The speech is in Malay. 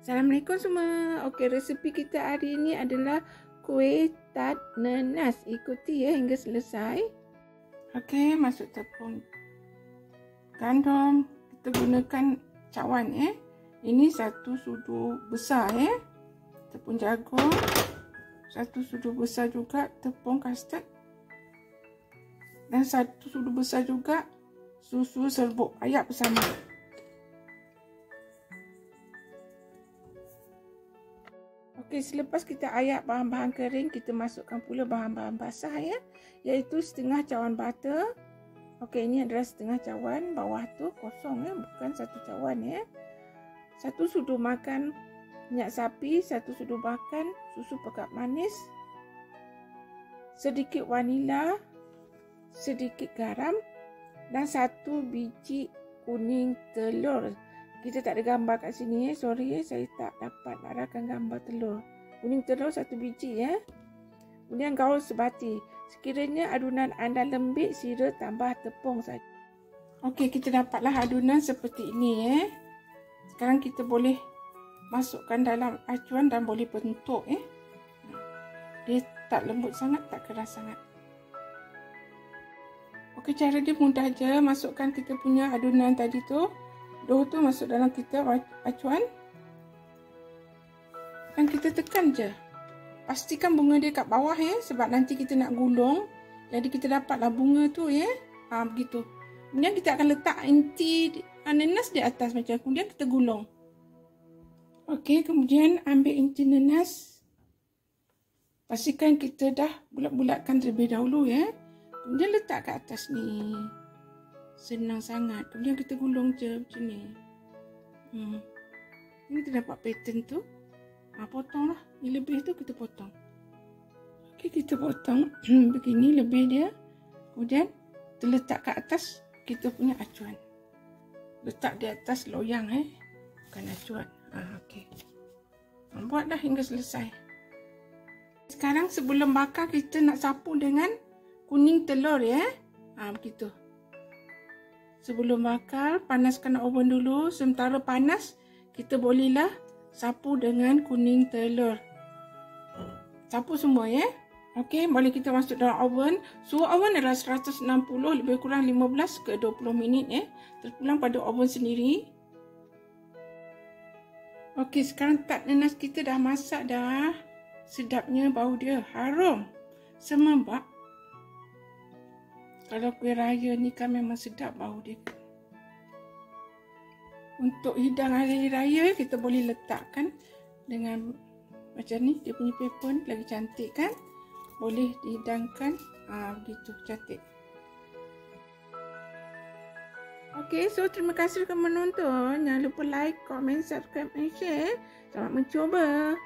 Assalamualaikum semua. Okey, resep kita hari ini adalah kuih tart nanas. Ikuti ya hingga selesai. Okey, masuk tepung gandum. Kita gunakan cawan ya. Ini 1 sudu besar ya. Tepung jagung. 1 sudu besar juga tepung kastad. Dan 1 sudu besar juga susu serbuk ayak bersama. Okey, selepas kita ayak bahan-bahan kering, kita masukkan pula bahan-bahan basah ya, iaitu setengah cawan butter. Okey, ini adalah setengah cawan, bawah tu kosong ya, bukan 1 cawan ya. 1 sudu makan minyak sapi, 1 sudu makan susu pekat manis, sedikit vanila, sedikit garam dan 1 biji kuning telur. Kita tak ada gambar kat sini ya. Sorry ya, saya tak dapat arahkan gambar telur. Kuning telur 1 biji ya. Kemudian gaul sebati. Sekiranya adunan anda lembik, sira tambah tepung saja. Okey, kita dapatlah adunan seperti ini ya. Sekarang kita boleh masukkan dalam acuan dan boleh bentuk ya. Dia tak lembut sangat, tak keras sangat. Okey, cara dia mudah je. Masukkan kita punya adunan tadi tu. Dough tu masuk dalam kita acuan dan kita tekan je. Pastikan bunga dia kat bawah ya, sebab nanti kita nak gulung. Jadi kita dapatlah bunga tu ya. Begitu. Kemudian kita akan letak inti nanas di atas macam. Kemudian kita gulung. Okey, kemudian ambil inti nanas. Pastikan kita dah bulat-bulatkan terlebih dahulu ya. Kemudian letak kat atas ni. Senang sangat. Kemudian kita gulung je macam ni. Ini kita dapat pattern tu. Potong lah. Yang lebih tu kita potong. Okey, kita potong begini lebih dia. Kemudian kita letak kat atas kita punya acuan. Letak di atas loyang bukan acuan. Okey. Buatlah hingga selesai. Sekarang sebelum bakar kita nak sapu dengan kuning telur ya. Begitu. Sebelum bakar, panaskan oven dulu. Sementara panas, kita bolehlah sapu dengan kuning telur. Sapu semua ya. Okey, boleh kita masuk dalam oven. Suhu oven adalah 160 lebih kurang 15 ke 20 minit ya. Terpulang pada oven sendiri. Okey, sekarang tart nanas kita dah masak dah. Sedapnya bau dia, harum. Semembak. Kalau kuih raya ni kan memang sedap bau dia. Untuk hidang hari raya kita boleh letakkan dengan macam ni. Dia punya paper lagi cantik kan. Boleh dihidangkan. Begitu cantik. Okey, so terima kasih kerana menonton. Jangan lupa like, komen, subscribe dan share. Selamat mencuba.